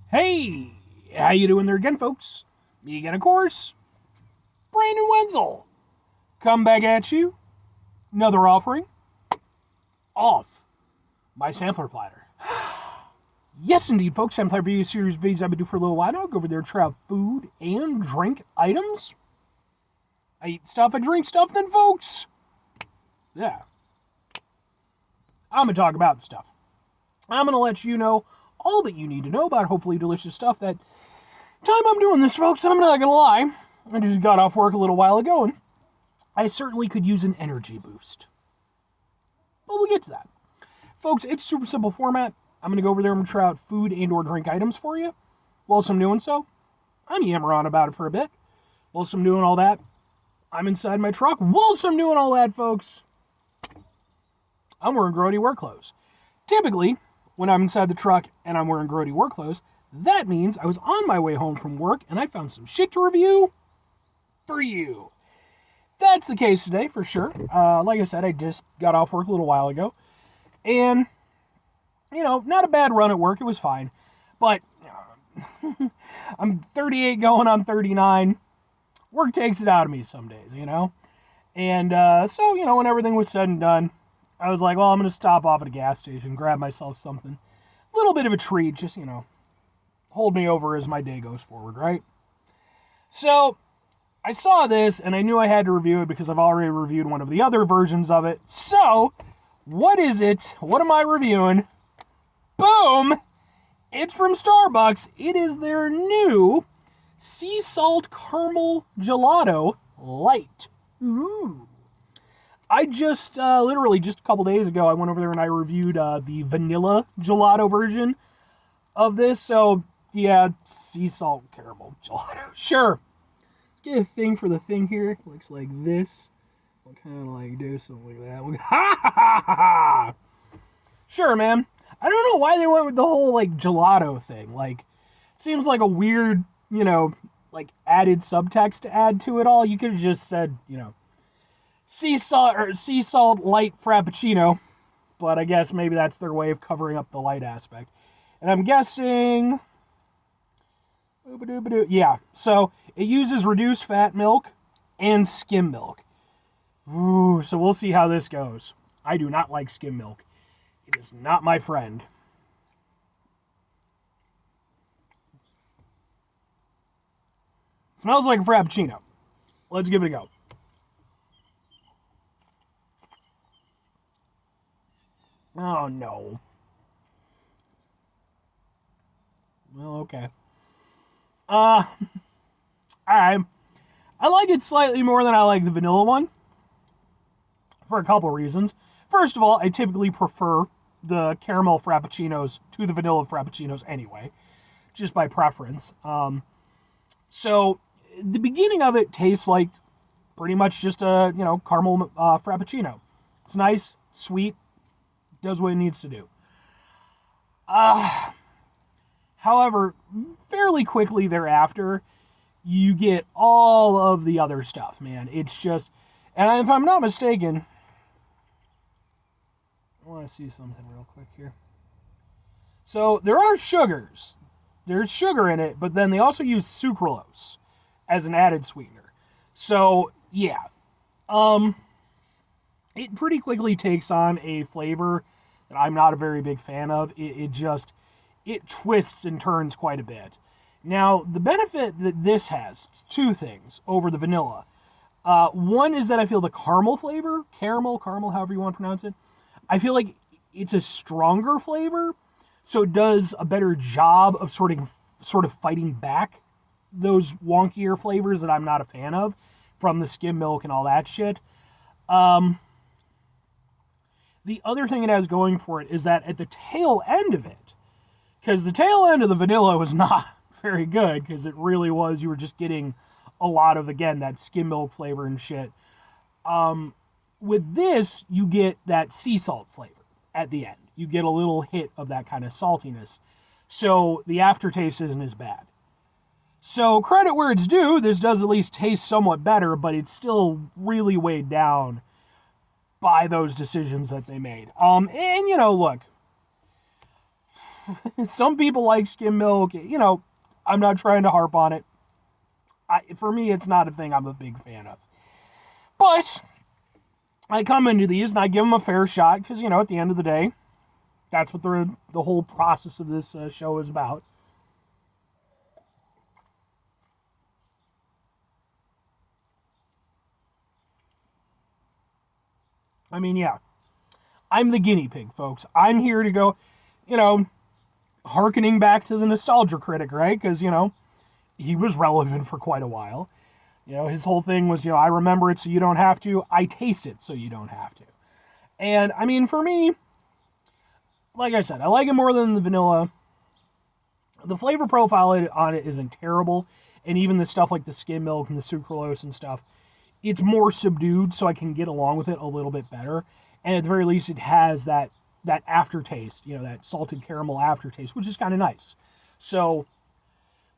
Hey, how you doing there again, folks? Me again, of course. Brandon Wenzel. Come back at you. Another offering. Off my sampler platter. Yes, indeed, folks. Sampler video series videos I've been doing for a little while now. Go over there, try out food and drink items. I eat stuff, I drink stuff, then, folks. Yeah. I'm going to talk about stuff. I'm going to let you know all that you need to know about hopefully delicious stuff. That time I'm doing this, folks, I'm not going to lie. I just got off work a little while ago, and I certainly could use an energy boost. But we'll get to that. Folks, it's super simple format. I'm going to go over there and try out food and or drink items for you. Whilst I'm doing so, I'm yammering on about it for a bit. Whilst I'm doing all that, I'm inside my truck. Whilst I'm doing all that, folks, I'm wearing grody work clothes. Typically, when I'm inside the truck and I'm wearing grody work clothes, that means I was on my way home from work and I found some shit to review for you. That's the case today, for sure. Like I said, I just got off work a little while ago. And, not a bad run at work. It was fine. But I'm 38 going on 39. Work takes it out of me some days, And so, when everything was said and done, I was like, well, I'm going to stop off at a gas station, grab myself something. A little bit of a treat, just, hold me over as my day goes forward, right? So I saw this, and I knew I had to review it because I've already reviewed one of the other versions of it. So, what is it? What am I reviewing? Boom! It's from Starbucks. It is their new sea salt caramel gelato Lite. Ooh. I just, literally just a couple days ago, I went over there and I reviewed the vanilla gelato version of this. So, yeah, sea salt caramel gelato. Sure. Get a thing for the thing here. Looks like this. I'll kind of do something like that. Ha ha ha ha! Sure, man. I don't know why they went with the whole, gelato thing. Seems like a weird, added subtext to add to it all. You could have just said, sea salt light frappuccino. But I guess maybe that's their way of covering up the light aspect. And I'm guessing... Yeah, so it uses reduced fat milk and skim milk. Ooh, so we'll see how this goes. I do not like skim milk. It is not my friend. Smells like a frappuccino. Let's give it a go. Oh, no. Well, okay. I like it slightly more than I like the vanilla one. For a couple reasons. First of all, I typically prefer the caramel frappuccinos to the vanilla frappuccinos anyway. Just by preference. So, the beginning of it tastes like pretty much just a, caramel frappuccino. It's nice, sweet, does what it needs to do. However, fairly quickly thereafter, you get all of the other stuff, man. It's just, and if I'm not mistaken, I want to see something real quick here. So, there are sugars. There's sugar in it, but then they also use sucralose as an added sweetener. So, yeah. It pretty quickly takes on a flavor that I'm not a very big fan of. It twists and turns quite a bit. Now, the benefit that this has, two things over the vanilla. One is that I feel the caramel flavor, caramel, however you want to pronounce it, I feel like it's a stronger flavor, so it does a better job of sort of fighting back those wonkier flavors that I'm not a fan of, from the skim milk and all that shit. The other thing it has going for it is that at the tail end of it, because the tail end of the vanilla was not very good, because it really was, you were just getting a lot of, again, that skim milk flavor and shit. With this, you get that sea salt flavor at the end. You get a little hit of that kind of saltiness. So the aftertaste isn't as bad. So credit where it's due, this does at least taste somewhat better, but it's still really weighed down by those decisions that they made. And, look, some people like skim milk. You know, I'm not trying to harp on it. For me, it's not a thing I'm a big fan of. But I come into these and I give them a fair shot because, you know, at the end of the day, that's what the whole process of this show is about. I mean, yeah, I'm the guinea pig, folks. I'm here to go, you know, hearkening back to the nostalgia critic, right? Because, you know, he was relevant for quite a while. You know, his whole thing was, you know, I remember it so you don't have to. I taste it so you don't have to. And, I mean, for me, like I said, I like it more than the vanilla. The flavor profile on it isn't terrible. And even the stuff like the skim milk and the sucralose and stuff, it's more subdued so I can get along with it a little bit better. And at the very least, it has that aftertaste, you know, that salted caramel aftertaste, which is kind of nice. So,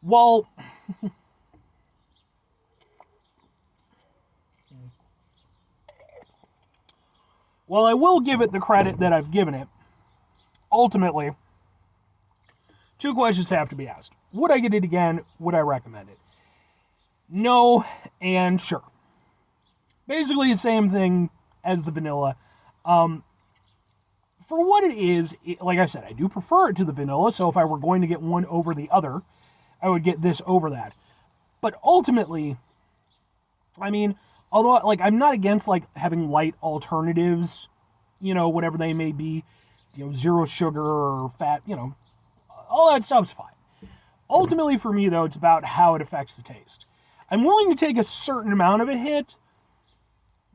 while I will give it the credit that I've given it, ultimately, two questions have to be asked. Would I get it again? Would I recommend it? No, and sure. Basically the same thing as the vanilla. For what it is, like I said, I do prefer it to the vanilla, so if I were going to get one over the other, I would get this over that. But ultimately, I mean, although, like, I'm not against, like, having light alternatives, you know, whatever they may be, you know, zero sugar or fat, you know, all that stuff's fine. Ultimately, for me, though, it's about how it affects the taste. I'm willing to take a certain amount of a hit,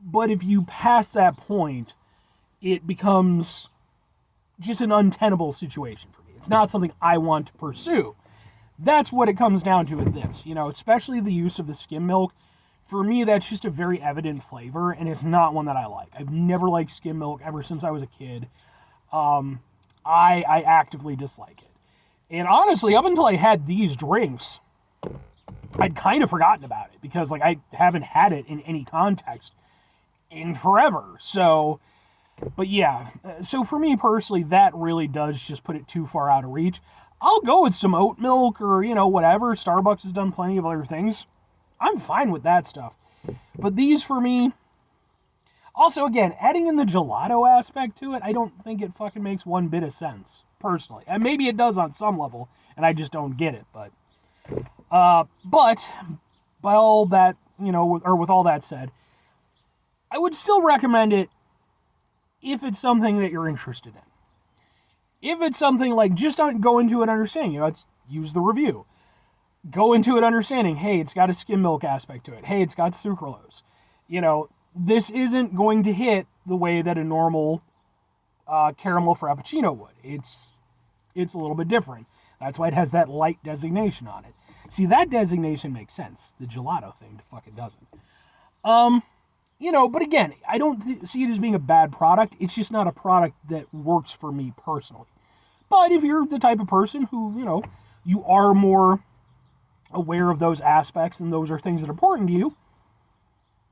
but if you pass that point, it becomes just an untenable situation for me. It's not something I want to pursue. That's what it comes down to with this, you know, especially the use of the skim milk. For me, that's just a very evident flavor, and it's not one that I like. I've never liked skim milk ever since I was a kid. I actively dislike it. And honestly, up until I had these drinks, I'd kind of forgotten about it because, like, I haven't had it in any context in forever. So, but yeah, so for me personally, that really does just put it too far out of reach. I'll go with some oat milk or, you know, whatever. Starbucks has done plenty of other things. I'm fine with that stuff. But these for me, also again, adding in the gelato aspect to it, I don't think it fucking makes one bit of sense, personally. And maybe it does on some level, and I just don't get it. But by all that, you know, or with all that said, I would still recommend it if it's something that you're interested in. If it's something like, just don't go into it understanding, you know, it's use the review. Go into it understanding, hey, it's got a skim milk aspect to it. Hey, it's got sucralose. You know, this isn't going to hit the way that a normal caramel frappuccino would. It's a little bit different. That's why it has that light designation on it. See, that designation makes sense. The gelato thing fucking doesn't. You know, but again, I don't see it as being a bad product. It's just not a product that works for me personally. But if you're the type of person who, you know, you are more aware of those aspects and those are things that are important to you,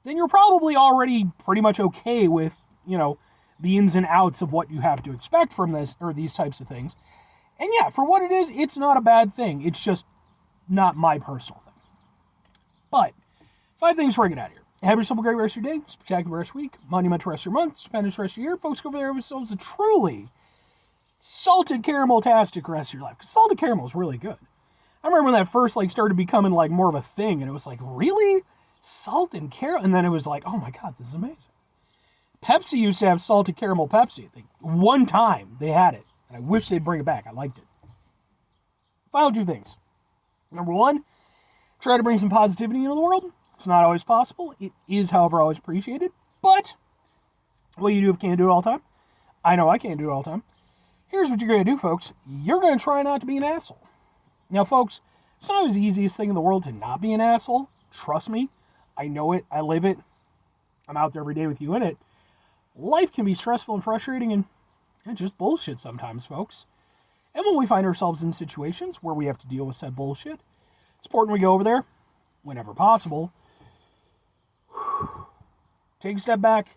then you're probably already pretty much okay with, you know, the ins and outs of what you have to expect from this or these types of things. And yeah, for what it is, it's not a bad thing. It's just not my personal thing. But 5 things before I get out of here. Have yourself a great rest of your day, spectacular rest of your week, monumental rest of your month, stupendous rest of your year. Folks, go over there, have yourselves a truly salted caramel-tastic rest of your life. Because salted caramel is really good. I remember when that first, like, started becoming, like, more of a thing, and it was like, really? Salted caramel? And then it was like, oh my god, this is amazing. Pepsi used to have salted caramel Pepsi. One time they had it, and I wish they'd bring it back. I liked it. Final 2 things. Number 1, try to bring some positivity into the world. It's not always possible. It is, however, always appreciated. But what you do if you can't do it all the time. I know I can't do it all the time. Here's what you're going to do, folks. You're going to try not to be an asshole. Now, folks, it's not always the easiest thing in the world to not be an asshole. Trust me. I know it. I live it. I'm out there every day with you in it. Life can be stressful and frustrating and just bullshit sometimes, folks. And when we find ourselves in situations where we have to deal with said bullshit, it's important we go over there, whenever possible, take a step back,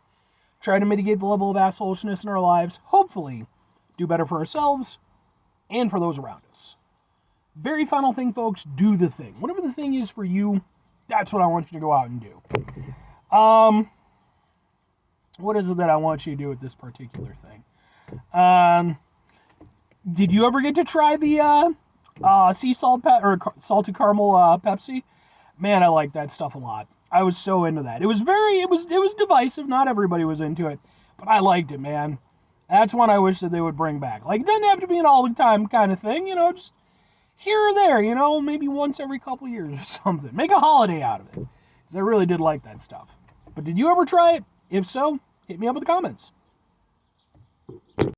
try to mitigate the level of assholishness in our lives, hopefully do better for ourselves and for those around us. Very final thing, folks, do the thing. Whatever the thing is for you, that's what I want you to go out and do. What is it that I want you to do with this particular thing? Did you ever get to try the sea salt or salted caramel Pepsi? Man, I like that stuff a lot. I was so into that. It was divisive. Not everybody was into it, but I liked it, man. That's one I wish that they would bring back. Like, it doesn't have to be an all the time kind of thing, just here or there, maybe once every couple years or something. Make a holiday out of it. Because I really did like that stuff. But did you ever try it? If so, hit me up in the comments.